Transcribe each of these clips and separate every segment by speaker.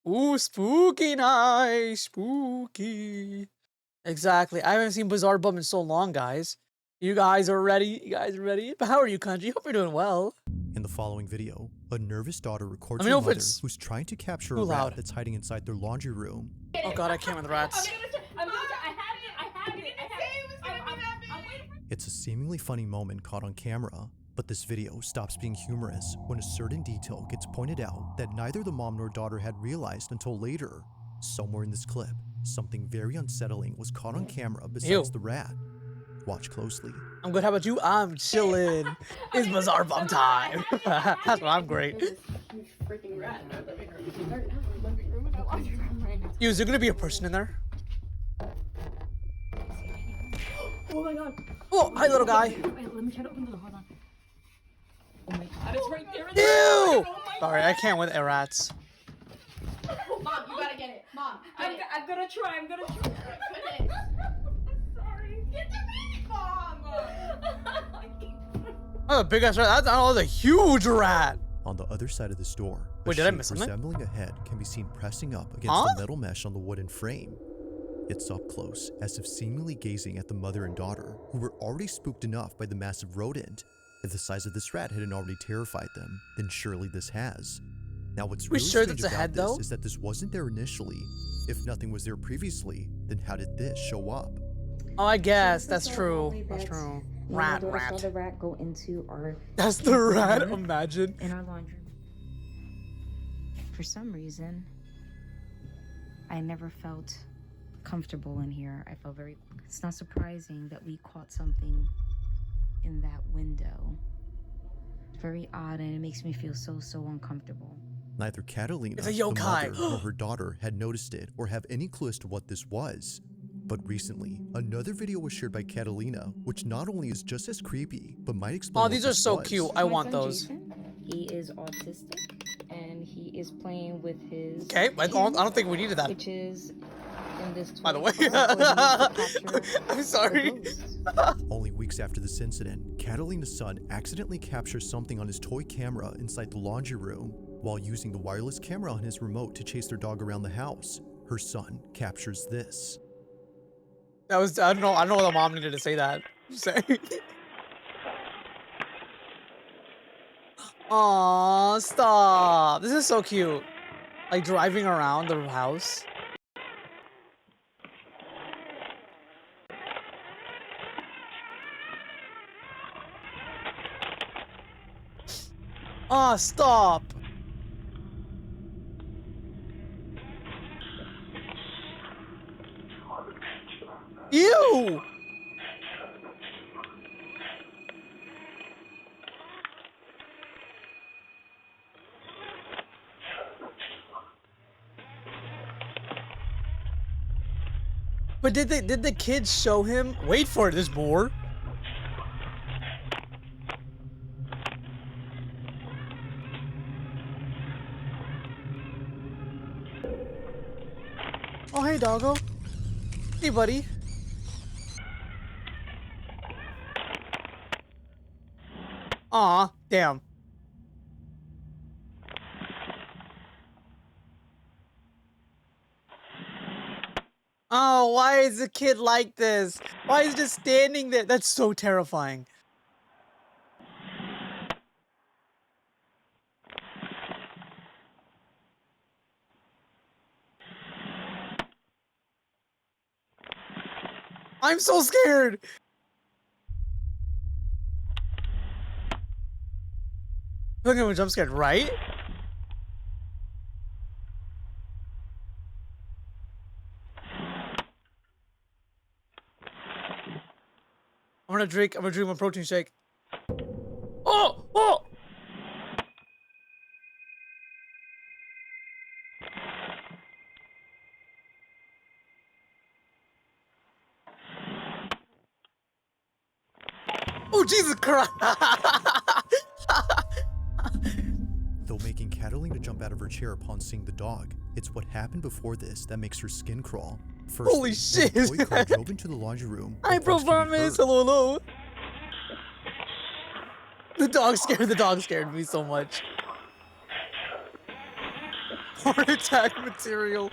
Speaker 1: Ooh, spooky night, spooky. Exactly. I haven't seen BizarreBub in so long, guys. You guys are ready? You guys are ready? But how are you, Kanji? Hope you're doing well.
Speaker 2: In the following video, a nervous daughter records
Speaker 1: Let me
Speaker 2: her
Speaker 1: know if
Speaker 2: mother
Speaker 1: it's
Speaker 2: who's trying to capture a
Speaker 1: too
Speaker 2: rat
Speaker 1: loud.
Speaker 2: that's hiding inside their laundry room.
Speaker 1: Oh god, I can't with rats.
Speaker 2: It's a seemingly funny moment caught on camera, but this video stops being humorous when a certain detail gets pointed out that neither the mom nor daughter had realized until later. Somewhere in this clip, something very unsettling was caught on camera besides
Speaker 1: Ew.
Speaker 2: the rat. Watch closely.
Speaker 1: I'm good. How about you? I'm chilling. It's BizarreBub time. That's why I'm great.
Speaker 3: Freaking rat in our living room. Or not our living room, in our laundry room right now.
Speaker 1: Yo, is there gonna be a person in there?
Speaker 3: Oh my god.
Speaker 1: Oh, hi, little guy.
Speaker 3: Wait, let me try to open the door. Hold on. Oh my god, it's right there.
Speaker 1: Ew!
Speaker 3: Oh my
Speaker 1: Sorry, I can't with rats.
Speaker 3: Mom, you gotta get it. Mom, I'm gonna try. I'm gonna try. I'm sorry. Get the baby, Mom.
Speaker 1: Oh, a big ass rat. That's a huge rat.
Speaker 2: On the other side of this door,
Speaker 1: Wait, did I miss something?
Speaker 2: resembling a head can be seen pressing up against the metal mesh on the wooden frame. It's up close, as if seemingly gazing at the mother and daughter, who were already spooked enough by the massive rodent. If the size of this rat hadn't already terrified them, then surely this has. Now what's really
Speaker 1: sure
Speaker 2: strange
Speaker 1: that's a
Speaker 2: about
Speaker 1: head,
Speaker 2: this
Speaker 1: though?
Speaker 2: is that this wasn't there initially. If nothing was there previously, then how did this show up?
Speaker 1: Oh, I guess that's true. That's true. Rat.
Speaker 4: Saw the rat go into our.
Speaker 1: That's the rat. Imagine.
Speaker 4: In our laundry room. For some reason, I never felt comfortable in here. I felt very. It's not surprising that we caught something in that window. Very odd, and it makes me feel so uncomfortable.
Speaker 2: Neither Catalina,
Speaker 1: It's a
Speaker 2: the
Speaker 1: yokai.
Speaker 2: mother, nor her daughter had noticed it or have any clue as to what this was. But recently, another video was shared by Catalina, which not only is just as creepy, but might explain
Speaker 1: Oh,
Speaker 2: what
Speaker 1: these are
Speaker 2: this
Speaker 1: so
Speaker 2: was.
Speaker 1: cute. I
Speaker 4: My
Speaker 1: want
Speaker 4: son
Speaker 1: those.
Speaker 4: Jason, he is autistic, and he is playing with his.
Speaker 1: Okay, I don't think we needed that.
Speaker 4: Which is in this.
Speaker 1: By the way.
Speaker 4: toy car where he needs to capture
Speaker 1: I'm sorry.
Speaker 4: the ghosts.
Speaker 2: Only weeks after this incident, Catalina's son accidentally captures something on his toy camera inside the laundry room. While using the wireless camera on his remote to chase their dog around the house, her son captures this.
Speaker 1: That was, I don't know the mom needed to say that. Just saying. Aw, stop. This is so cute. Like driving around the house. Aw, stop. Ew! But did the kids show him? Wait for it, there's more. Oh, hey, doggo. Hey, buddy. Aw, damn. Oh, why is the kid like this? Why is he just standing there? That's so terrifying. I'm so scared. Look at me, jump scared, right? I'm gonna drink my protein shake. Oh! Oh! Oh, Jesus Christ!
Speaker 2: Though making Catalina jump out of her chair upon seeing the dog, it's what happened before this that makes her skin crawl. Firstly,
Speaker 1: Holy shit!
Speaker 2: when the toy car drove into the laundry room,
Speaker 1: I
Speaker 2: reports can be
Speaker 1: promise.
Speaker 2: heard.
Speaker 1: Hello, hello. The dog scared me so much. Heart attack material.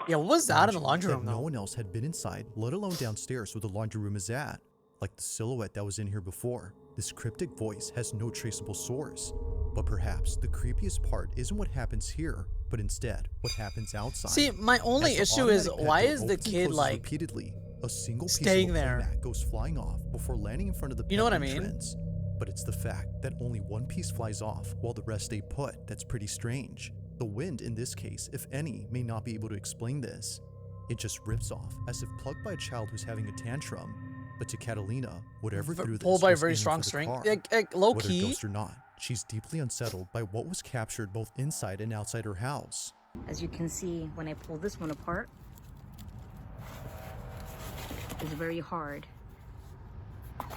Speaker 1: Yeah, what was that in the laundry room,
Speaker 2: No
Speaker 1: though?
Speaker 2: one else had been inside, let alone downstairs where the laundry room is at. Like the silhouette that was in here before, this cryptic voice has no traceable source. But perhaps the creepiest part isn't what happens here, but instead what happens outside.
Speaker 1: See, my only
Speaker 2: As the
Speaker 1: issue is,
Speaker 2: automatic pet
Speaker 1: why
Speaker 2: door
Speaker 1: is the
Speaker 2: opens and
Speaker 1: kid,
Speaker 2: closes
Speaker 1: like,
Speaker 2: repeatedly, a single piece
Speaker 1: staying
Speaker 2: of a
Speaker 1: there?
Speaker 2: playmat goes flying off before landing in front of the
Speaker 1: You know
Speaker 2: pet
Speaker 1: what I mean?
Speaker 2: entrance. But it's the fact that only one piece flies off while the rest stay put that's pretty strange. The wind in this case, if any, may not be able to explain this. It just rips off as if plucked by a child who's having a tantrum. But to Catalina, whatever threw this
Speaker 1: Pulled by a
Speaker 2: was
Speaker 1: very
Speaker 2: aiming
Speaker 1: strong
Speaker 2: for the
Speaker 1: string.
Speaker 2: car.
Speaker 1: Low
Speaker 2: Whether
Speaker 1: key.
Speaker 2: ghost or not, she's deeply unsettled by what was captured both inside and outside her house.
Speaker 4: As you can see, when I pull this one apart, it's very hard.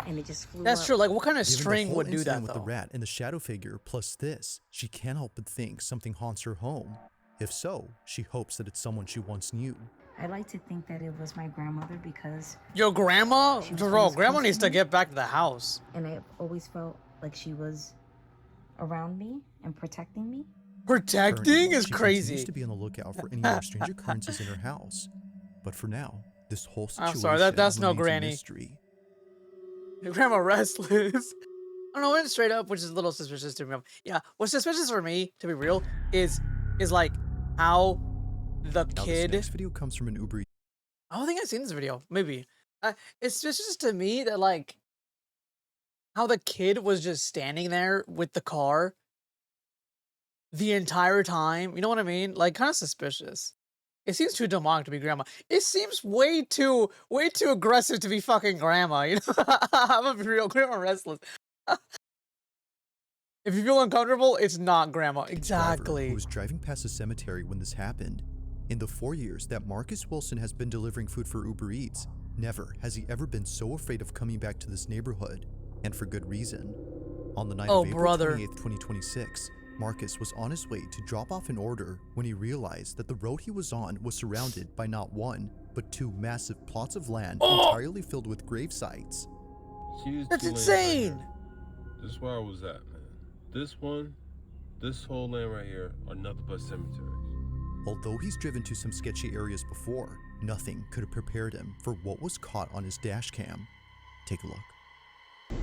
Speaker 4: And it just flew
Speaker 1: That's
Speaker 4: up.
Speaker 1: true. Like, what kind of
Speaker 2: Given the
Speaker 1: string
Speaker 2: whole
Speaker 1: would do
Speaker 2: incident
Speaker 1: that,
Speaker 2: with
Speaker 1: though?
Speaker 2: the rat and the shadow figure plus this, she can't help but think something haunts her home. If so, she hopes that it's someone she once knew.
Speaker 4: I like to think that it was my grandmother because,
Speaker 1: Yo, grandma?
Speaker 4: She was
Speaker 1: Bro,
Speaker 4: always
Speaker 1: grandma
Speaker 4: close
Speaker 1: needs
Speaker 4: to
Speaker 1: to
Speaker 4: me.
Speaker 1: get back to the house.
Speaker 4: and I always felt like she was around me and protecting me.
Speaker 1: Protecting
Speaker 2: Currently,
Speaker 1: is
Speaker 2: she continues
Speaker 1: crazy.
Speaker 2: to be on the lookout for any more strange occurrences in her house. But for now, this whole situation
Speaker 1: I'm sorry, that's no
Speaker 2: remains a
Speaker 1: granny.
Speaker 2: mystery.
Speaker 1: Grandma restless. I don't know, went straight up, which is a little suspicious to me. Yeah, what's suspicious for me, to be real, is like how the
Speaker 2: Now, this
Speaker 1: kid.
Speaker 2: next video comes from an Uber.
Speaker 1: I don't think I've seen this video. Maybe. It's suspicious to me that, like, how the kid was just standing there with the car the entire time. You know what I mean? Like, kind of suspicious. It seems too demonic to be grandma. It seems way too aggressive to be fucking grandma. You know, I'm gonna be real. Grandma restless. If you feel uncomfortable, it's not grandma.
Speaker 2: Driver
Speaker 1: Exactly.
Speaker 2: who was driving past the cemetery when this happened. In the 4 years that Marcus Wilson has been delivering food for Uber Eats, never has he ever been so afraid of coming back to this neighborhood, and for good reason. On the night
Speaker 1: Oh,
Speaker 2: of April
Speaker 1: brother.
Speaker 2: 28th, 2026, Marcus was on his way to drop off an order when he realized that the road he was on was surrounded by not one, but two massive plots of land entirely filled with grave sites.
Speaker 1: That's insane.
Speaker 5: This is where I was at, man. This one, this whole land right here are nothing but cemeteries.
Speaker 2: Although he's driven to some sketchy areas before, nothing could have prepared him for what was caught on his dash cam. Take a look.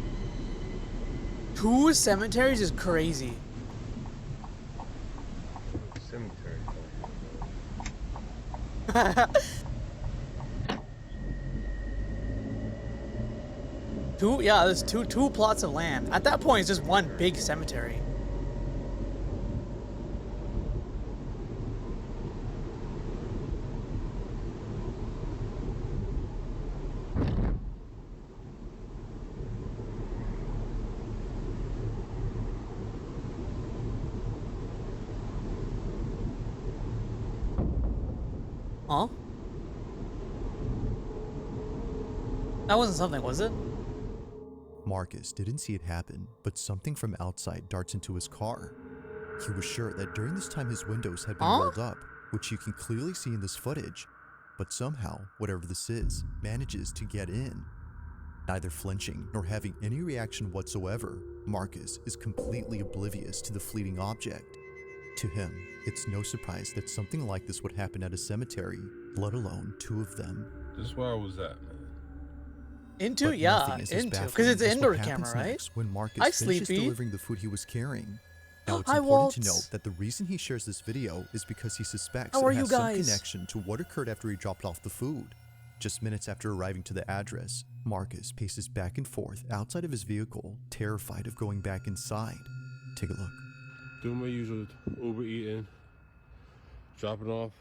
Speaker 1: 2 cemeteries is crazy.
Speaker 5: Cemetery.
Speaker 1: Yeah, there's two plots of land. At that point, it's just one big cemetery. Huh? That wasn't something, was it?
Speaker 2: Marcus didn't see it happen, but something from outside darts into his car. He was sure that during this time his windows had been rolled up, which you can clearly see in this footage, but somehow, whatever this is, manages to get in. Neither flinching nor having any reaction whatsoever, Marcus is completely oblivious to the fleeting object. To him, it's no surprise that something like this would happen at a cemetery, let alone 2 of them.
Speaker 5: This is where I was at, man.
Speaker 1: Into?
Speaker 2: But
Speaker 1: Yeah,
Speaker 2: nothing is as
Speaker 1: into. Because
Speaker 2: baffling
Speaker 1: it's an
Speaker 2: as
Speaker 1: indoor
Speaker 2: what
Speaker 1: camera,
Speaker 2: happens
Speaker 1: right?
Speaker 2: next when Marcus
Speaker 1: Hi,
Speaker 2: finishes
Speaker 1: Sleepy.
Speaker 2: delivering the food he was carrying. Now, it's
Speaker 1: Hi,
Speaker 2: important to
Speaker 1: Waltz.
Speaker 2: note that the reason he shares this video is because he suspects
Speaker 1: How
Speaker 2: it
Speaker 1: are you
Speaker 2: has some
Speaker 1: guys?
Speaker 2: connection to what occurred after he dropped off the food. Just minutes after arriving to the address, Marcus paces back and forth outside of his vehicle, terrified of going back inside. Take a look.
Speaker 5: Doing my usual Uber eating, dropping off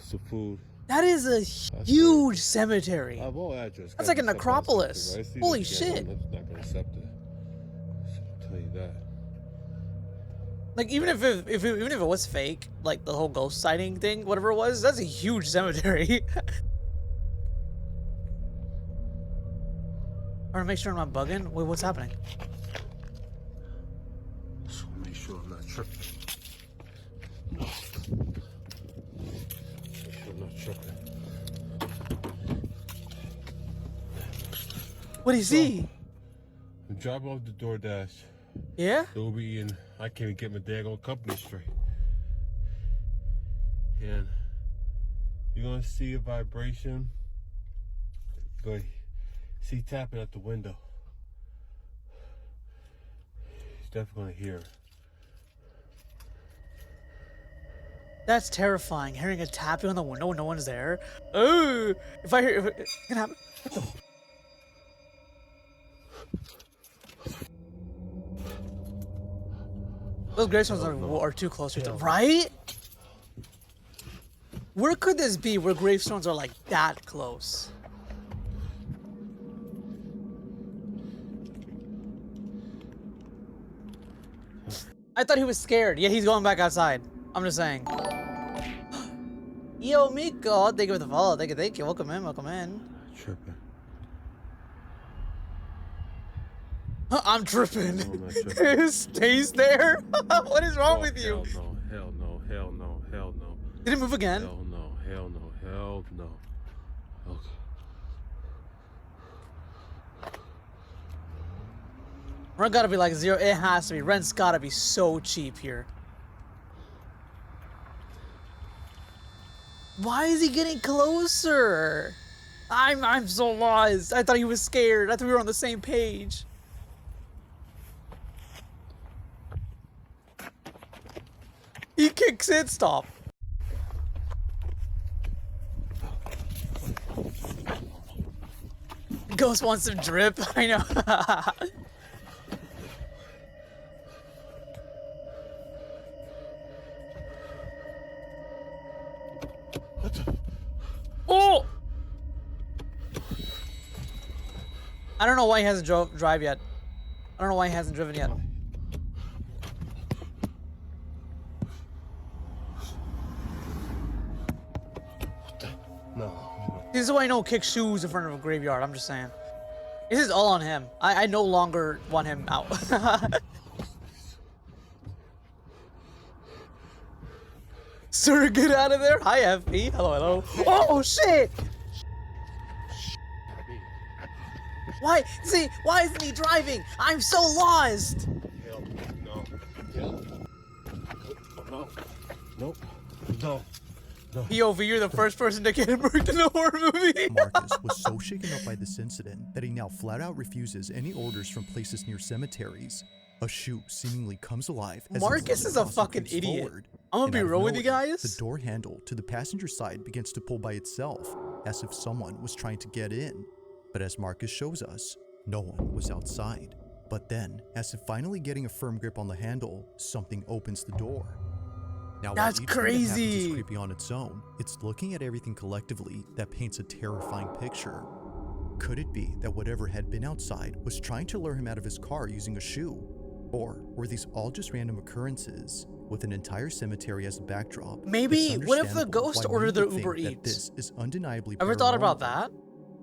Speaker 5: some food.
Speaker 1: That is a huge cemetery.
Speaker 5: I have all address.
Speaker 1: That's
Speaker 5: Gotta
Speaker 1: like an
Speaker 5: be accepted by
Speaker 1: necropolis.
Speaker 5: something, right? See,
Speaker 1: Holy
Speaker 5: this
Speaker 1: shit.
Speaker 5: camera, that's not gonna accept it. I'll tell you that.
Speaker 1: Like, even if it was fake, like the whole ghost sighting thing, whatever it was, that's a huge cemetery. I want to make sure I'm not bugging. Wait, what's happening?
Speaker 5: So make sure I'm not tripping. No. Make sure I'm not tripping.
Speaker 1: What do you see?
Speaker 5: I'm dropping off the DoorDash.
Speaker 1: Yeah?
Speaker 5: The Uber eating. I can't even get my daggone company straight. And you're gonna see a vibration. You're gonna see tapping at the window. He's definitely gonna hear it.
Speaker 1: That's terrifying. Hearing a tapping on the window when no one's there. Oh, if I hear, if it can happen. What the? Those gravestones are too close to each other, right? Where could this be where gravestones are like that close? I thought he was scared. Yeah, he's going back outside. I'm just saying. Yo, Miko, thank you for the follow. Thank you. Welcome in, welcome in.
Speaker 5: Tripping.
Speaker 1: I'm tripping.
Speaker 5: No, I'm not tripping.
Speaker 1: It stays there? What is wrong with you?
Speaker 5: Hell no, hell no, hell no, hell no.
Speaker 1: Did it move again?
Speaker 5: Hell no, hell no, hell no. Okay.
Speaker 1: Rent gotta be like 0. It has to be. Rent's gotta be so cheap here. Why is he getting closer? I'm so lost. I thought he was scared. I thought we were on the same page. He kicks it. Stop. Ghost wants some drip. I know. Oh! I don't know why he hasn't drive yet. I don't know why he hasn't driven yet.
Speaker 5: No.
Speaker 1: This is why I don't kick shoes in front of a graveyard. I'm just saying. This is all on him. I no longer want him out. Sir, get out of there. Hi, FP. Hello, hello. Oh, shit! Why? See, why isn't he driving? I'm so lost!
Speaker 5: Hell no. Hell no. Nope. No. No.
Speaker 1: POV, you're the first person to get murked in a horror movie.
Speaker 2: Marcus was so shaken up by this incident that he now flat out refuses any orders from places near cemeteries. A shoe seemingly comes alive as
Speaker 1: Marcus is a fucking
Speaker 2: creeps
Speaker 1: idiot.
Speaker 2: forward,
Speaker 1: I'm gonna
Speaker 2: and
Speaker 1: be
Speaker 2: out of
Speaker 1: real with you
Speaker 2: nowhere,
Speaker 1: guys.
Speaker 2: The door handle to the passenger side begins to pull by itself, as if someone was trying to get in. But as Marcus shows us, no one was outside. But then, as if finally getting a firm grip on the handle, something opens the door. Now,
Speaker 1: That's
Speaker 2: while each thing that happens
Speaker 1: crazy.
Speaker 2: is creepy on its own, it's looking at everything collectively that paints a terrifying picture. Could it be that whatever had been outside was trying to lure him out of his car using a shoe? Or were these all just random occurrences, with an entire cemetery as a backdrop?
Speaker 1: Maybe,
Speaker 2: It's
Speaker 1: what if the
Speaker 2: understandable
Speaker 1: ghost
Speaker 2: why
Speaker 1: ordered
Speaker 2: many
Speaker 1: their
Speaker 2: would
Speaker 1: Uber
Speaker 2: think that
Speaker 1: Eats?
Speaker 2: This is undeniably
Speaker 1: Ever thought about
Speaker 2: paranormal.
Speaker 1: that?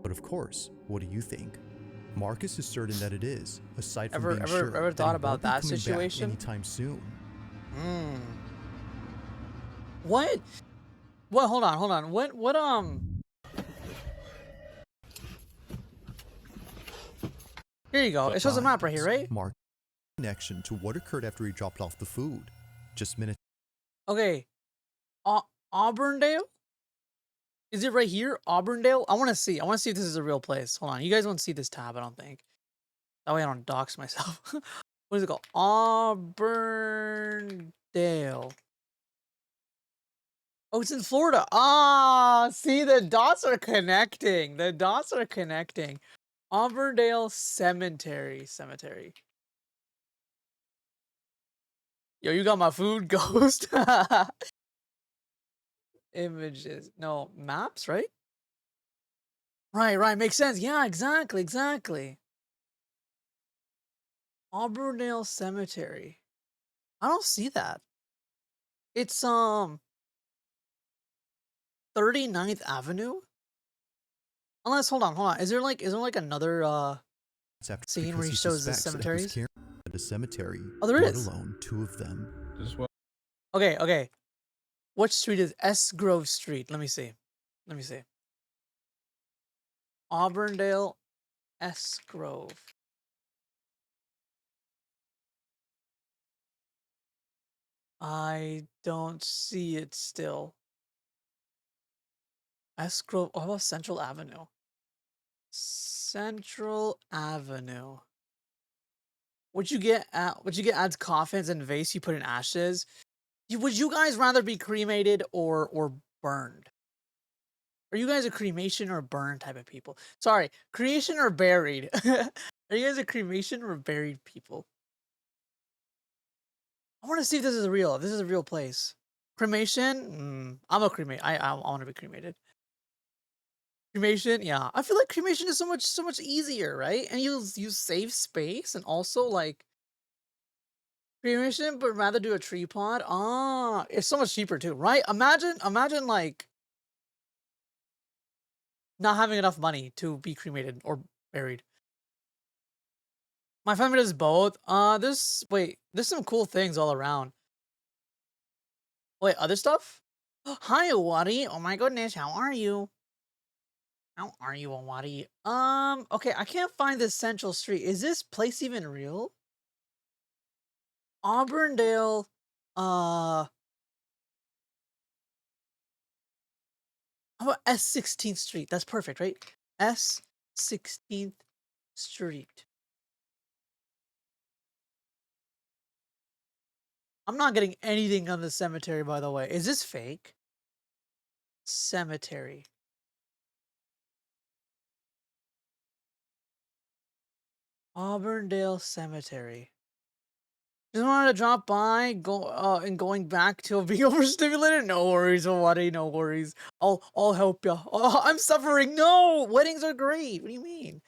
Speaker 2: But of course, what do you think? Marcus is certain that it is, aside from
Speaker 1: Ever-
Speaker 2: being
Speaker 1: ever-
Speaker 2: sure
Speaker 1: ever
Speaker 2: that
Speaker 1: thought
Speaker 2: he
Speaker 1: about
Speaker 2: won't be
Speaker 1: that
Speaker 2: coming back
Speaker 1: situation?
Speaker 2: anytime soon.
Speaker 1: What? What? Hold on. What, Here you go. It shows a map right here, right?
Speaker 2: Mark connection to what occurred after he dropped off the food. Just minutes.
Speaker 1: Okay. Auburndale? Is it right here? Auburndale? I want to see. I want to see if this is a real place. Hold on. You guys won't see this tab, I don't think. That way I don't dox myself. What is it called? Auburndale. Oh, it's in Florida. Ah, see, the dots are connecting. The dots are connecting. Auburndale Cemetery. Yo, you got my food, ghost. Images. No, maps, right? Right. Makes sense. Yeah, exactly. Auburndale Cemetery. I don't see that. It's 39th Avenue? Unless hold on. Is there like another
Speaker 2: After
Speaker 1: scene
Speaker 2: because
Speaker 1: where he
Speaker 2: he
Speaker 1: shows the
Speaker 2: suspects that he was
Speaker 1: cemeteries?
Speaker 2: carrying at a cemetery,
Speaker 1: Oh, there
Speaker 2: let
Speaker 1: is.
Speaker 2: alone two of them.
Speaker 5: This is what
Speaker 1: Okay. What street is S Grove Street? Let me see. Auburndale S Grove. I don't see it still. Escrow. What about Central Avenue? Central Avenue. Would you get adds coffins and vase you put in ashes? Would you guys rather be cremated or burned? Are you guys a cremation or burn type of people? Sorry, creation or buried? Are you guys a cremation or buried people? I want to see if this is real. If this is a real place. Cremation? I'm a cremate. I want to be cremated. Cremation? Yeah. I feel like cremation is so much easier, right? And you save space and also like cremation, but rather do a tree pod. Ah, it's so much cheaper too, right? Imagine like not having enough money to be cremated or buried. My family does both. There's some cool things all around. Wait, other stuff? Hi, Awadi. Oh my goodness, how are you? How are you, Awadi? Okay, I can't find this central street. Is this place even real? Auburndale, how about S16th Street? That's perfect, right? S16th Street. I'm not getting anything on the cemetery, by the way. Is this fake? Cemetery. Auburndale Cemetery. Just wanted to drop by, and going back to being overstimulated. No worries, Awadi, no worries. I'll help you. Oh, I'm suffering. No, weddings are great. What do you mean?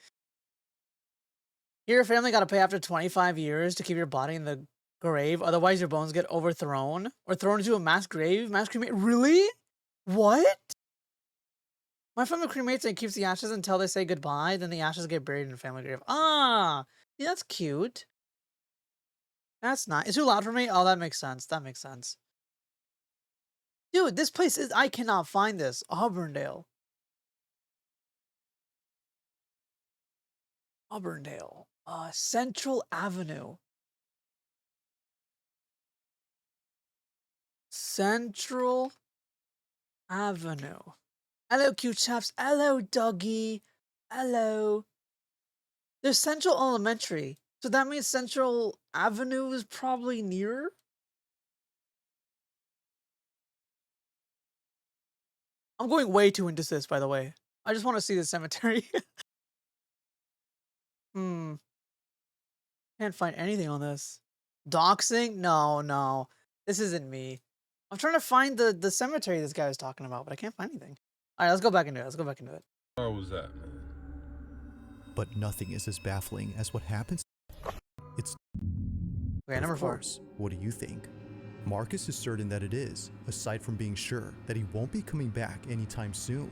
Speaker 1: Your family got to pay after 25 years to keep your body in the grave. Otherwise, your bones get overthrown or thrown into a mass grave. Mass cremate. Really? What? My family cremates and keeps the ashes until they say goodbye. Then the ashes get buried in a family grave. Ah, yeah, that's cute. That's not. It's too loud for me. Oh, that makes sense. That makes sense. Dude, this place is. I cannot find this. Auburndale. Auburndale. Central Avenue. Central Avenue. Hello, cute chaps. Hello, doggy. Hello. There's Central Elementary. So that means Central Avenue is probably near? I'm going way too into this, by the way. I just want to see the cemetery. Can't find anything on this. Doxing? No. This isn't me. I'm trying to find the cemetery this guy was talking about, but I can't find anything. All right, let's go back into it.
Speaker 5: Where was that, man?
Speaker 2: But nothing is as baffling as what happens. It's
Speaker 1: Okay, number 4.
Speaker 2: course. What do you think? Marcus is certain that it is, aside from being sure that he won't be coming back anytime soon.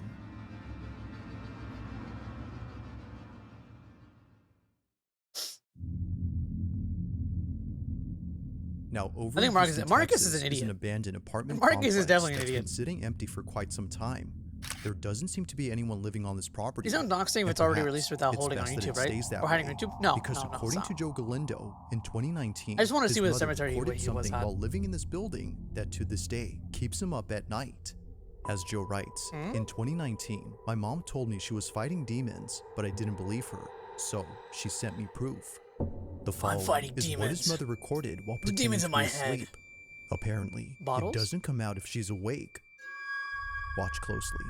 Speaker 2: Now, over
Speaker 1: I think
Speaker 2: in
Speaker 1: Marcus
Speaker 2: Houston,
Speaker 1: Marcus is
Speaker 2: Texas,
Speaker 1: an idiot.
Speaker 2: an abandoned apartment
Speaker 1: Marcus is
Speaker 2: complex
Speaker 1: definitely an
Speaker 2: that's
Speaker 1: idiot.
Speaker 2: been sitting empty for quite some time. There doesn't seem to be anyone living on this property.
Speaker 1: He's not doxing if
Speaker 2: and
Speaker 1: it's already
Speaker 2: perhaps
Speaker 1: released without
Speaker 2: it's
Speaker 1: holding on
Speaker 2: best that
Speaker 1: YouTube,
Speaker 2: it
Speaker 1: right?
Speaker 2: stays that
Speaker 1: Or hiding
Speaker 2: way.
Speaker 1: on YouTube? No,
Speaker 2: Because according
Speaker 1: stop.
Speaker 2: to Joe Galindo, in 2019,
Speaker 1: I just wanna
Speaker 2: his
Speaker 1: see what
Speaker 2: mother
Speaker 1: cemetery
Speaker 2: reported
Speaker 1: he was
Speaker 2: something
Speaker 1: at.
Speaker 2: while living in this building that to this day keeps him up at night. As Joe writes, in 2019, my mom told me she was fighting demons, but I didn't believe her, so she sent me proof. The following
Speaker 1: fighting
Speaker 2: is what his
Speaker 1: demons.
Speaker 2: mother recorded while
Speaker 1: The
Speaker 2: pretending
Speaker 1: demons
Speaker 2: to
Speaker 1: in
Speaker 2: be
Speaker 1: my head.
Speaker 2: asleep. Apparently,
Speaker 1: Bottles?
Speaker 2: it doesn't come out if she's awake. Watch closely.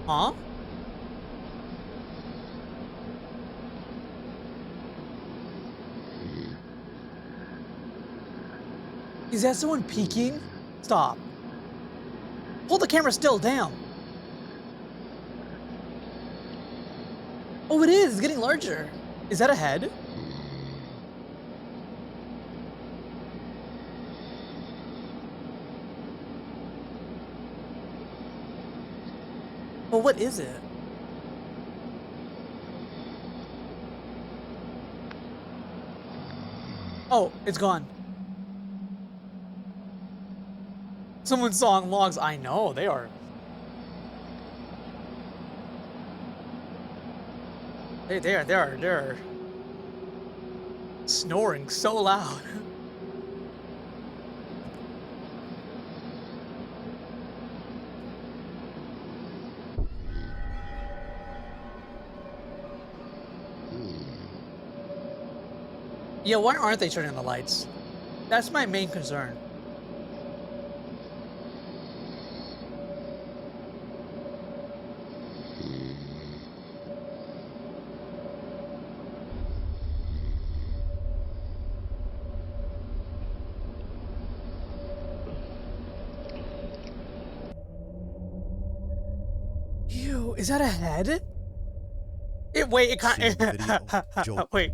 Speaker 1: Huh? Is that someone peeking? Stop. Hold the camera still, damn. Oh, it is. It's getting larger. Is that a head? Well, what is it? Oh, it's gone. Someone's sawing logs. I know, they are. They are. Snoring so loud. Yeah, why aren't they turning the lights? That's my main concern. Ew, is that a head? Wait, it kind
Speaker 2: Seeing the video, Joe-
Speaker 1: wait.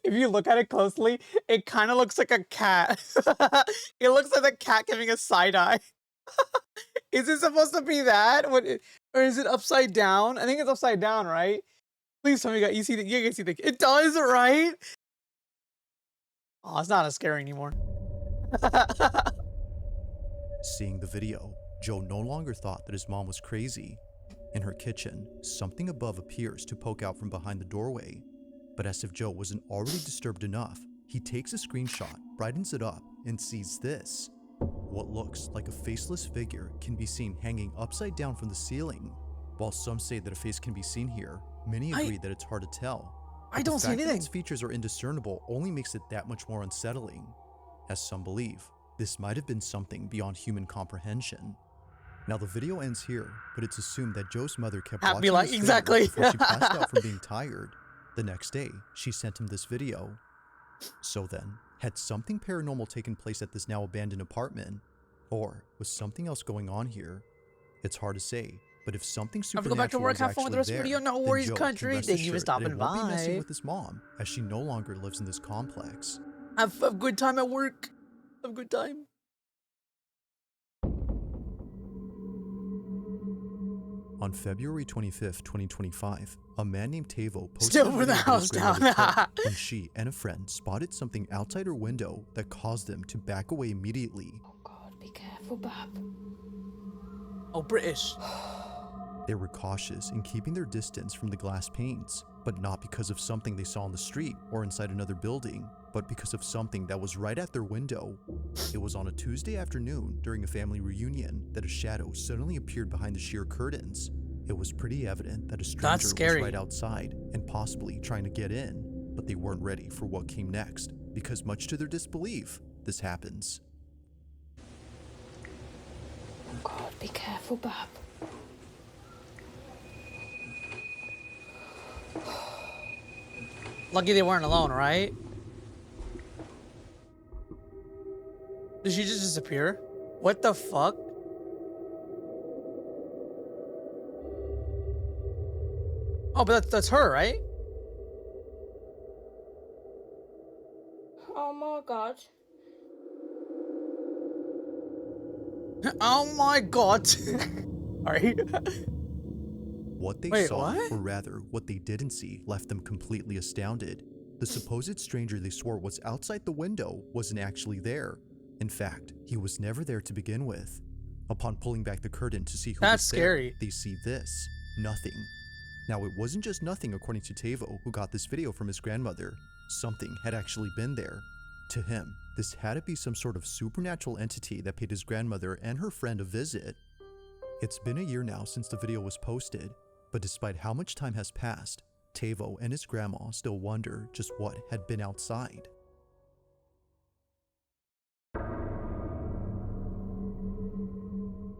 Speaker 1: If you look at it closely, it kind of looks like a cat. It looks like a cat giving a side eye. Is it supposed to be that? Or is it upside down? I think it's upside down, right? Please tell me you see the. You can see the. It does, right? Oh, it's not as scary anymore.
Speaker 2: Seeing the video, Joe no longer thought that his mom was crazy. In her kitchen, something above appears to poke out from behind the doorway. But as if Joe wasn't already disturbed enough, he takes a screenshot, brightens it up, and sees this. What looks like a faceless figure can be seen hanging upside down from the ceiling. While some say that a face can be seen here, many agree that it's hard to tell.
Speaker 1: I don't see
Speaker 2: The fact that
Speaker 1: anything.
Speaker 2: its features are indiscernible only makes it that much more unsettling. As some believe, this might have been something beyond human comprehension. Now the video ends here, but it's assumed that Joe's mother kept watching this video
Speaker 1: exactly.
Speaker 2: before she passed out from being tired. The next day, she sent him this video. So then, had something paranormal taken place at this now abandoned apartment? Or was something else going on here? It's hard to say, but if something
Speaker 1: I have to go back to
Speaker 2: supernatural
Speaker 1: work.
Speaker 2: is
Speaker 1: Have fun with the rest of the
Speaker 2: actually
Speaker 1: video.
Speaker 2: there,
Speaker 1: No
Speaker 2: then
Speaker 1: worries,
Speaker 2: Joe can
Speaker 1: country.
Speaker 2: rest
Speaker 1: Thank you for
Speaker 2: assured that it
Speaker 1: stopping
Speaker 2: won't be messing
Speaker 1: by.
Speaker 2: with his mom, as she no longer lives in this complex.
Speaker 1: Have a good time at work. Have a good time.
Speaker 2: On February 25th, 2025, a man named Tavo posted
Speaker 1: Still
Speaker 2: a
Speaker 1: burn the
Speaker 2: video of his
Speaker 1: house down.
Speaker 2: grandmother's home when she and a friend spotted something outside her window that caused them to back away immediately.
Speaker 3: Oh God, be careful, Bab.
Speaker 1: Oh, British.
Speaker 2: They were cautious in keeping their distance from the glass panes, but not because of something they saw on the street or inside another building, but because of something that was right at their window. It was on a Tuesday afternoon during a family reunion that a shadow suddenly appeared behind the sheer curtains. It was pretty evident that a stranger was
Speaker 1: scary.
Speaker 2: right outside and possibly trying to get in, but they weren't ready for what came next, because much to their disbelief, this happens.
Speaker 3: Oh God, be careful, Bab.
Speaker 1: Lucky they weren't alone, right? Did she just disappear? What the fuck? Oh, but that's her, right?
Speaker 3: Oh my God.
Speaker 1: Oh my god. Sorry.
Speaker 2: What they
Speaker 1: Wait,
Speaker 2: saw,
Speaker 1: what?
Speaker 2: or rather, what they didn't see, left them completely astounded. The supposed stranger they swore was outside the window wasn't actually there. In fact, he was never there to begin with. Upon pulling back the curtain to see who
Speaker 1: That's
Speaker 2: was there,
Speaker 1: scary.
Speaker 2: they see this. Nothing. Now, it wasn't just nothing according to Tavo, who got this video from his grandmother. Something had actually been there. To him, this had to be some sort of supernatural entity that paid his grandmother and her friend a visit. It's been a year now since the video was posted, but despite how much time has passed, Tavo and his grandma still wonder just what had been outside.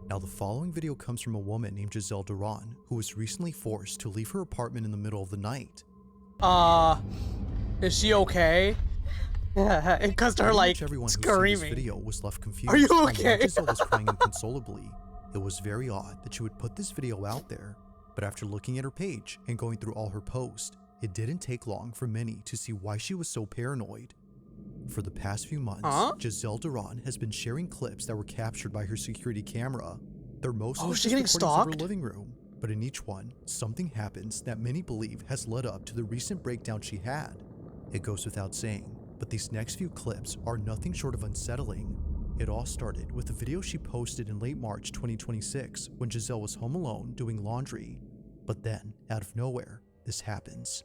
Speaker 2: Now the following video comes from a woman named Giselle Duran, who was recently forced to leave her apartment in the middle of the night.
Speaker 1: Is she okay? Yeah, it cuts to her
Speaker 2: Pretty
Speaker 1: like
Speaker 2: much everyone who saw this
Speaker 1: screaming.
Speaker 2: video was left confused.
Speaker 1: Are you
Speaker 2: on why
Speaker 1: okay?
Speaker 2: Giselle was crying inconsolably. It was very odd that she would put this video out there, but after looking at her page and going through all her posts, it didn't take long for many to see why she was so paranoid. For the past few months, Giselle Duran has been sharing clips that were captured by her security camera. They're mostly
Speaker 1: she's
Speaker 2: just
Speaker 1: getting
Speaker 2: recordings of her
Speaker 1: stalked?
Speaker 2: living room, but in each one, something happens that many believe has led up to the recent breakdown she had. It goes without saying, but these next few clips are nothing short of unsettling. It all started with a video she posted in late March 2026 when Giselle was home alone doing laundry. But then, out of nowhere, this happens.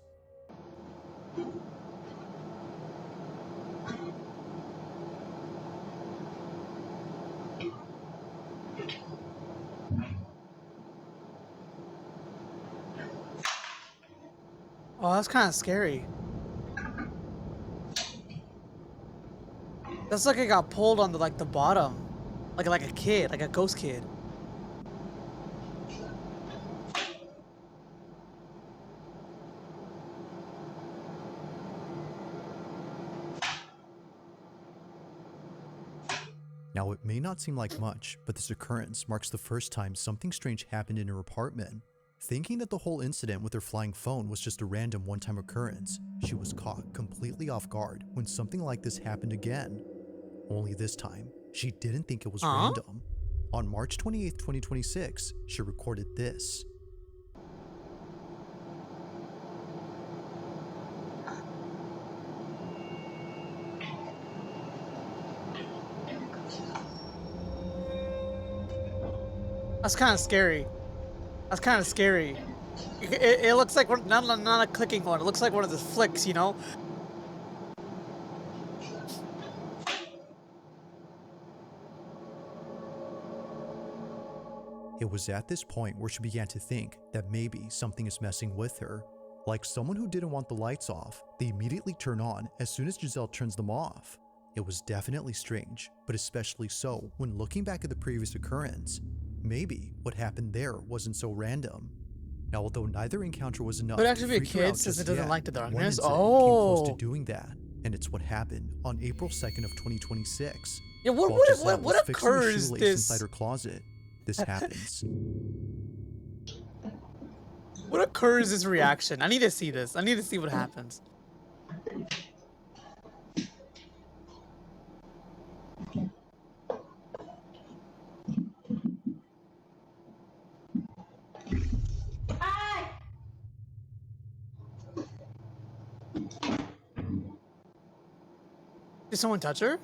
Speaker 1: Oh, that's kind of scary. That's like it got pulled on the like the bottom, like a kid, like a ghost kid.
Speaker 2: Now, it may not seem like much, but this occurrence marks the first time something strange happened in her apartment. Thinking that the whole incident with her flying phone was just a random one-time occurrence, she was caught completely off guard when something like this happened again. Only this time, she didn't think it was random. On March 28, 2026, she recorded this.
Speaker 1: That's kind of scary. That's kind of scary. It looks like not a clicking one. It looks like one of the flicks, you know?
Speaker 2: It was at this point where she began to think that maybe something is messing with her. Like someone who didn't want the lights off, they immediately turn on as soon as Giselle turns them off. It was definitely strange, but especially so when looking back at the previous occurrence. Maybe what happened there wasn't so random. Now, although neither encounter was enough
Speaker 1: Could
Speaker 2: to
Speaker 1: actually be a
Speaker 2: freak her
Speaker 1: kid
Speaker 2: out
Speaker 1: since
Speaker 2: just
Speaker 1: it doesn't
Speaker 2: yet,
Speaker 1: like the
Speaker 2: one
Speaker 1: darkness.
Speaker 2: incident came close to
Speaker 1: Oh,
Speaker 2: doing that, and it's what happened on April 2nd of 2026.
Speaker 1: yeah.
Speaker 2: While Giselle was
Speaker 1: What
Speaker 2: fixing a
Speaker 1: occurs
Speaker 2: shoelace
Speaker 1: this?
Speaker 2: inside her closet, this happens.
Speaker 1: What occurs this reaction? I need to see this. I need to see what happens.
Speaker 3: Ay!
Speaker 1: Did someone touch her?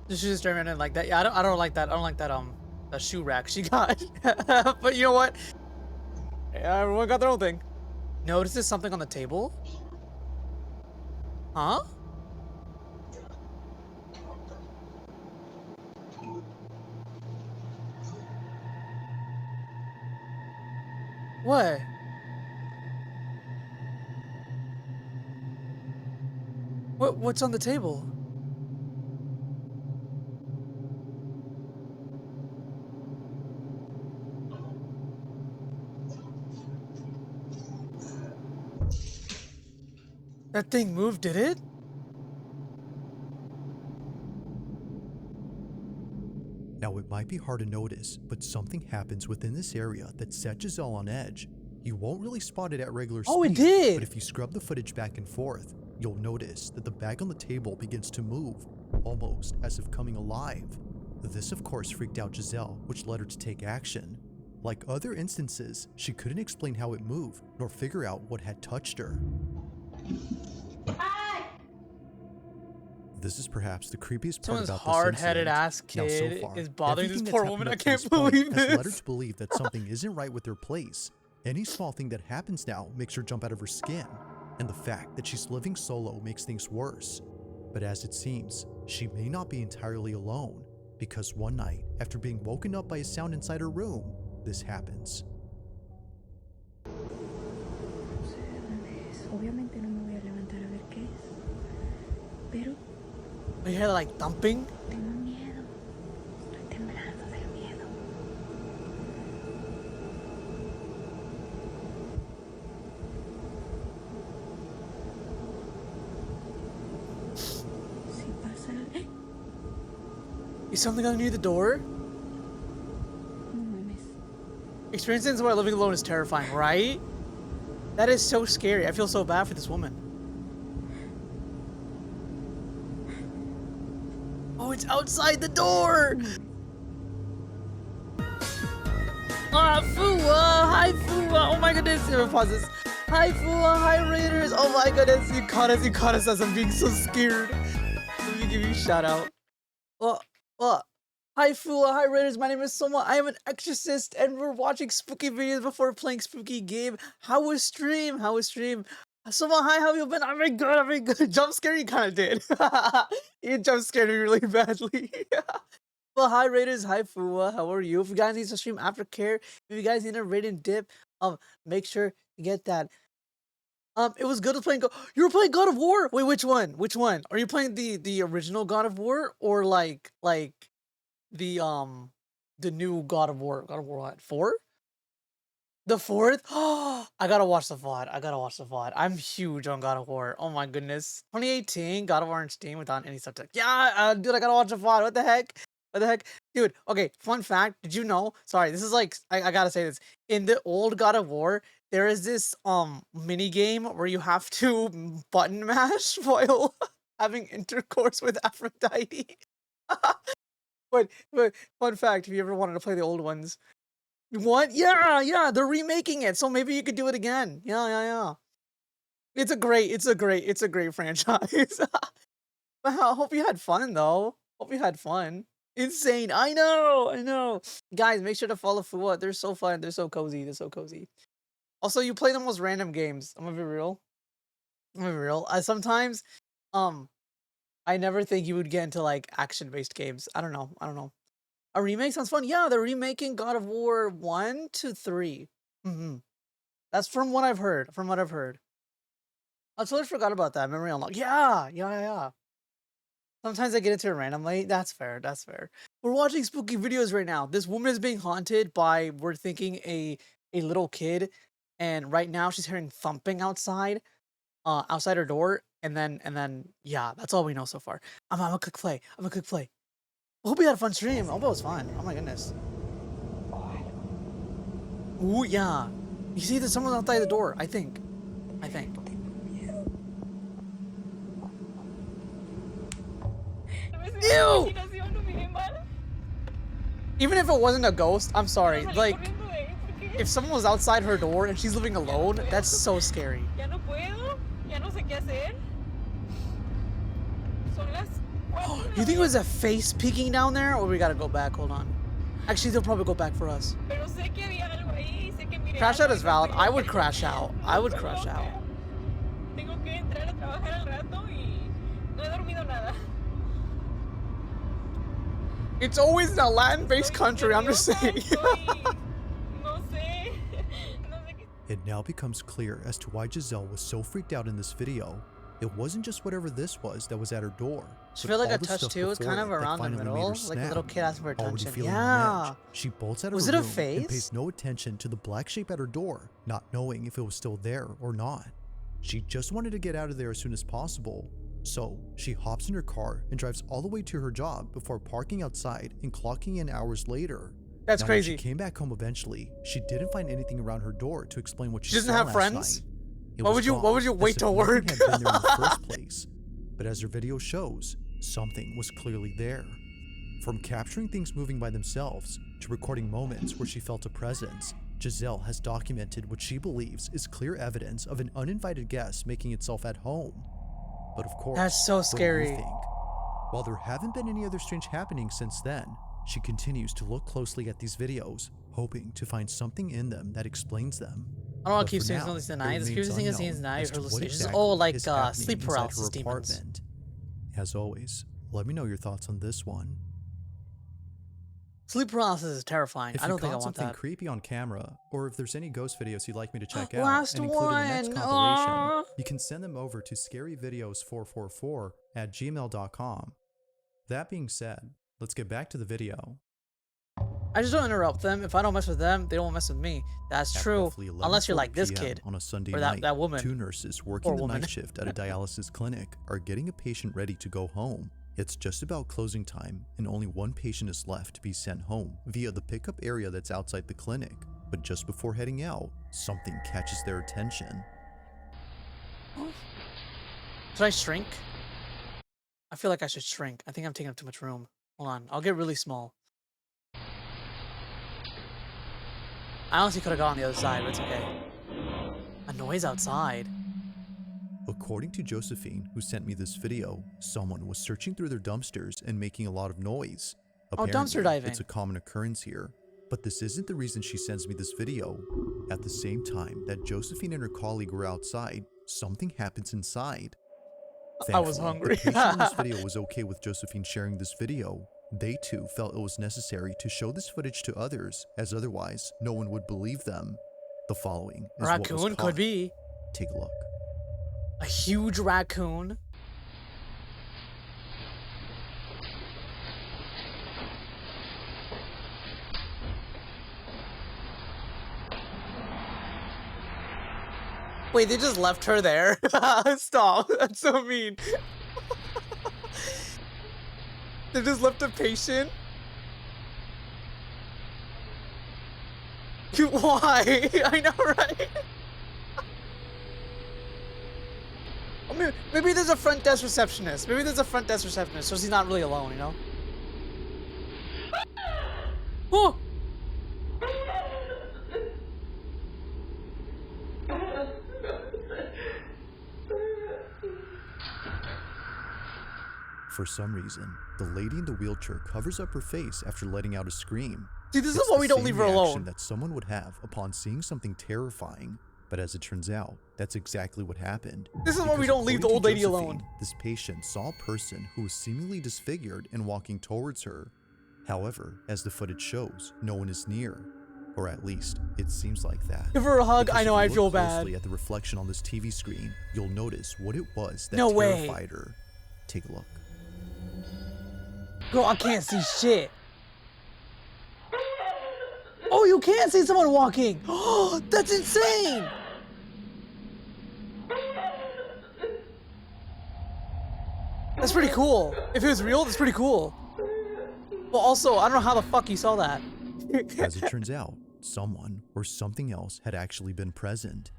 Speaker 1: Did she just turn around and like that? Yeah, I don't like that. I don't like that that shoe rack she got. But you know what? Yeah, everyone got their own thing. Notices something on the table? Huh? What? What's on the table? That thing moved, did it?
Speaker 2: Now, it might be hard to notice, but something happens within this area that set Giselle on edge. You won't really spot it at regular speed,
Speaker 1: Oh, it did!
Speaker 2: but if you scrub the footage back and forth, you'll notice that the bag on the table begins to move, almost as if coming alive. This, of course, freaked out Giselle, which led her to take action. Like other instances, she couldn't explain how it moved, nor figure out what had touched her.
Speaker 3: Ay!
Speaker 2: This is perhaps the creepiest part
Speaker 1: Someone's
Speaker 2: about
Speaker 1: hard-headed
Speaker 2: this
Speaker 1: ass
Speaker 2: incident. Now,
Speaker 1: kid
Speaker 2: so far,
Speaker 1: is bothering this
Speaker 2: everything
Speaker 1: poor
Speaker 2: that's
Speaker 1: woman. I
Speaker 2: happened up to
Speaker 1: can't
Speaker 2: this point
Speaker 1: believe
Speaker 2: has led her
Speaker 1: this.
Speaker 2: to believe that something isn't right with her place. Any small thing that happens now makes her jump out of her skin, and the fact that she's living solo makes things worse. But as it seems, she may not be entirely alone, because one night, after being woken up by a sound inside her room, this happens.
Speaker 4: Obviamente no me voy a levantar a ver qué es. Pero
Speaker 1: You hear like thumping?
Speaker 4: tengo miedo. Estoy temblando del miedo. Si pasa,
Speaker 1: Is something underneath the door?
Speaker 4: no mames.
Speaker 1: Experiencing somebody living alone is terrifying, right? That is so scary. I feel so bad for this woman. Oh, it's outside the door! Ah, Fua! Hi, Fua! Oh my goodness! Here, pause this. Hi, Fua! Hi, Raiders! Oh my goodness! You caught us as I'm being so scared. Let me give you a shout out. Oh. Hi, Fua! Hi, Raiders! My name is Soma. I am an exorcist, and we're watching spooky videos before playing spooky game. How was stream? Soma, hi, how have you been? I've been good. Jump scare you kind of did. You jump scared me really badly. Well, hi Raiders, hi Fua, how are you? If you guys need to stream aftercare, if you guys need a raid and dip, make sure you get that. It was good to playing. You were playing God of War. Wait, which one? Which one? Are you playing the original God of War or like the the new God of War? God of War what? 4? The 4th? Oh, I gotta watch the VOD. I gotta watch the VOD. I'm huge on God of War. Oh my goodness. 2018 God of War on Steam without any subtext. Yeah, dude, I gotta watch the VOD. What the heck? What the heck? Dude, okay, fun fact. Did you know? Sorry, this is like, I gotta say this. In the old God of War, there is this mini game where you have to button mash while having intercourse with Aphrodite. But fun fact, if you ever wanted to play the old ones. What? Yeah, yeah, they're remaking it, so maybe you could do it again. Yeah, yeah, yeah. It's a great franchise. Wow, hope you had fun though. Hope you had fun. Insane. I know. Guys, make sure to follow Fua. They're so fun. They're so cozy. They're so cozy. Also, you play the most random games. I'm gonna be real. I'm gonna be real. Sometimes, I never think you would get into like action-based games. I don't know. A remake sounds fun. Yeah, they're remaking God of War 1 to 3. That's from what I've heard. I totally forgot about that. Memory unlock. Yeah. Sometimes I get into it randomly. That's fair. We're watching spooky videos right now. This woman is being haunted by, we're thinking, a little kid. And right now she's hearing thumping outside her door. And then, yeah, that's all we know so far. I'm a quick play. I hope you had a fun stream. I hope it was fun. Oh my goodness. Ooh, yeah. You see, there's someone outside the door, I think. Ew! Even if it wasn't a ghost, I'm sorry. Like, if someone was outside her door and she's living alone, that's so scary. You think it was a face peeking down there? Or we gotta go back? Hold on. Actually, they'll probably go back for us. Crash out is valid. I would crash out. It's always in a Latin-based country, I'm just saying.
Speaker 2: It now becomes clear as to why Giselle was so freaked out in this video. It wasn't just whatever this was that was at her door.
Speaker 1: I feel like a touch too is kind of around the middle, like a little kid asking for attention. Yeah.
Speaker 2: She bolts out of
Speaker 1: was
Speaker 2: her
Speaker 1: it a
Speaker 2: room
Speaker 1: face?
Speaker 2: and pays no attention to the black shape at her door, not knowing if it was still there or not. She just wanted to get out of there as soon as possible. So she hops in her car and drives all the way to her job before parking outside and clocking in hours later.
Speaker 1: That's
Speaker 2: now,
Speaker 1: crazy.
Speaker 2: When she came back home eventually, she didn't find anything around her door to explain what she
Speaker 1: doesn't
Speaker 2: saw
Speaker 1: have
Speaker 2: last
Speaker 1: friends?
Speaker 2: night.
Speaker 1: What would you wait to work?
Speaker 2: Had been there in the first place. But as her video shows, something was clearly there. From capturing things moving by themselves to recording moments where she felt a presence, Giselle has documented what she believes is clear evidence of an uninvited guest making itself at home. But of course,
Speaker 1: that's so scary.
Speaker 2: What do you think? While there haven't been any other strange happenings since then, she continues to look closely at these videos, hoping to find something in them that explains them.
Speaker 1: I don't want to keep saying something tonight. It's keep saying things tonight. Oh, like sleep paralysis demons.
Speaker 2: As always, let me know your thoughts on this one.
Speaker 1: Sleep paralysis is terrifying. I don't think I want that.
Speaker 2: If you caught something creepy on camera, or if there's any ghost videos you'd like me to check out
Speaker 1: Last
Speaker 2: and include in the next compilation,
Speaker 1: Aww.
Speaker 2: you can send them over to scaryvideos444@gmail.com. That being said, let's get back to the video.
Speaker 1: I just don't interrupt them. If I don't mess with them, they don't mess with me. That's true. Unless you're like this kid
Speaker 2: on a Sunday
Speaker 1: or
Speaker 2: night,
Speaker 1: that woman.
Speaker 2: 2 nurses working the night shift at a dialysis clinic are getting a patient ready to go home. It's just about closing time and only one patient is left to be sent home via the pickup area that's outside the clinic. But just before heading out, something catches their attention.
Speaker 1: Should I shrink? I feel like I should shrink. I think I'm taking up too much room. Hold on. I'll get really small. I honestly could have gone on the other side, but it's okay. A noise outside.
Speaker 2: According to Josephine, who sent me this video, someone was searching through their dumpsters and making a lot of noise. Apparently,
Speaker 1: dumpster diving.
Speaker 2: It's a common occurrence here. But this isn't the reason she sends me this video. At the same time that Josephine and her colleague were outside, something happens inside.
Speaker 1: I was hungry.
Speaker 2: The patient in this video was okay with Josephine sharing this video, They too felt it was necessary to show this footage to others, as otherwise no one would believe them. The following
Speaker 1: A
Speaker 2: is what was
Speaker 1: raccoon
Speaker 2: caught.
Speaker 1: could be.
Speaker 2: Take a look.
Speaker 1: A huge raccoon. Wait, they just left her there? Stop. That's so mean. They just left a patient? Why? I know, right? Maybe there's a front desk receptionist. Maybe there's a front desk receptionist, so she's not really alone, you know? Oh!
Speaker 2: For some reason, the lady in the wheelchair covers up her face after letting out a scream.
Speaker 1: See, this
Speaker 2: It's
Speaker 1: is why
Speaker 2: the
Speaker 1: we don't
Speaker 2: same
Speaker 1: leave her
Speaker 2: reaction
Speaker 1: alone.
Speaker 2: that someone would have upon seeing something terrifying. But as it turns out, that's exactly what happened.
Speaker 1: This is why we
Speaker 2: Because
Speaker 1: don't leave the
Speaker 2: according
Speaker 1: old
Speaker 2: to
Speaker 1: lady
Speaker 2: Josephine,
Speaker 1: alone.
Speaker 2: This patient saw a person who was seemingly disfigured and walking towards her. However, as the footage shows, no one is near. Or at least, it seems like that.
Speaker 1: Give her a hug.
Speaker 2: Because
Speaker 1: I know,
Speaker 2: if you
Speaker 1: I
Speaker 2: look
Speaker 1: feel
Speaker 2: closely
Speaker 1: bad.
Speaker 2: at the reflection on this TV screen, you'll notice what it was that
Speaker 1: No way.
Speaker 2: terrified her. Take a look.
Speaker 1: Girl, I can't see shit. Oh, you can't see someone walking. Oh, that's insane. That's pretty cool. If it was real, that's pretty cool. Well, also, I don't know how the fuck you saw that.
Speaker 2: As it turns out, someone or something else had actually been present.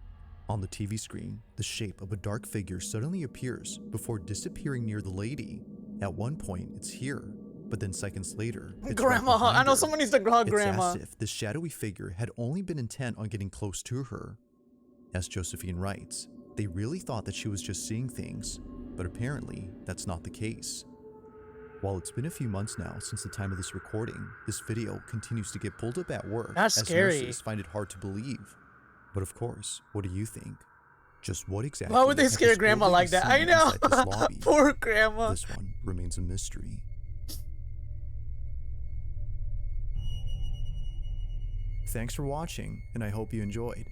Speaker 2: On the TV screen, the shape of a dark figure suddenly appears before disappearing near the lady. At one point, it's here, but then seconds later, it's
Speaker 1: Grandma,
Speaker 2: right behind
Speaker 1: I know
Speaker 2: her.
Speaker 1: someone needs to hug
Speaker 2: It's
Speaker 1: Grandma.
Speaker 2: as if the shadowy figure had only been intent on getting close to her. As Josephine writes, they really thought that she was just seeing things, but apparently that's not the case. While it's been a few months now since the time of this recording, this video continues to get pulled up at work.
Speaker 1: That's
Speaker 2: as
Speaker 1: scary.
Speaker 2: nurses find it hard to believe. But of course, what do you think? Just what exactly?
Speaker 1: Why would they
Speaker 2: had
Speaker 1: scare
Speaker 2: this
Speaker 1: Grandma
Speaker 2: old
Speaker 1: like
Speaker 2: lady
Speaker 1: that? I
Speaker 2: seen
Speaker 1: know.
Speaker 2: inside this lobby?
Speaker 1: Poor Grandma.
Speaker 2: This one remains a mystery. Thanks for watching, and I hope you enjoyed.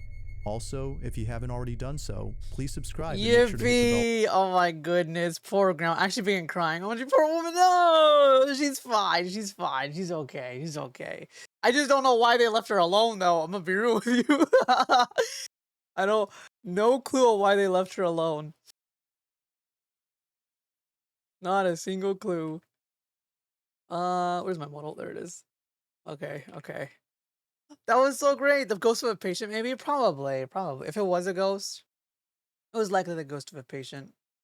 Speaker 2: Also, if you haven't already done so, please subscribe and make sure to hit the bell.
Speaker 1: Yippee! Oh my goodness, poor Grandma. Actually, being crying. Oh, you poor woman. No, she's fine. She's fine. She's okay. She's okay. I just don't know why they left her alone, though. I'm gonna be real with you. I don't. No clue on why they left her alone. Not a single clue. Where's my model? There it is. Okay. Okay. That was so great. The ghost of a patient, maybe? Probably. If it was a ghost, it was likely the ghost of a patient.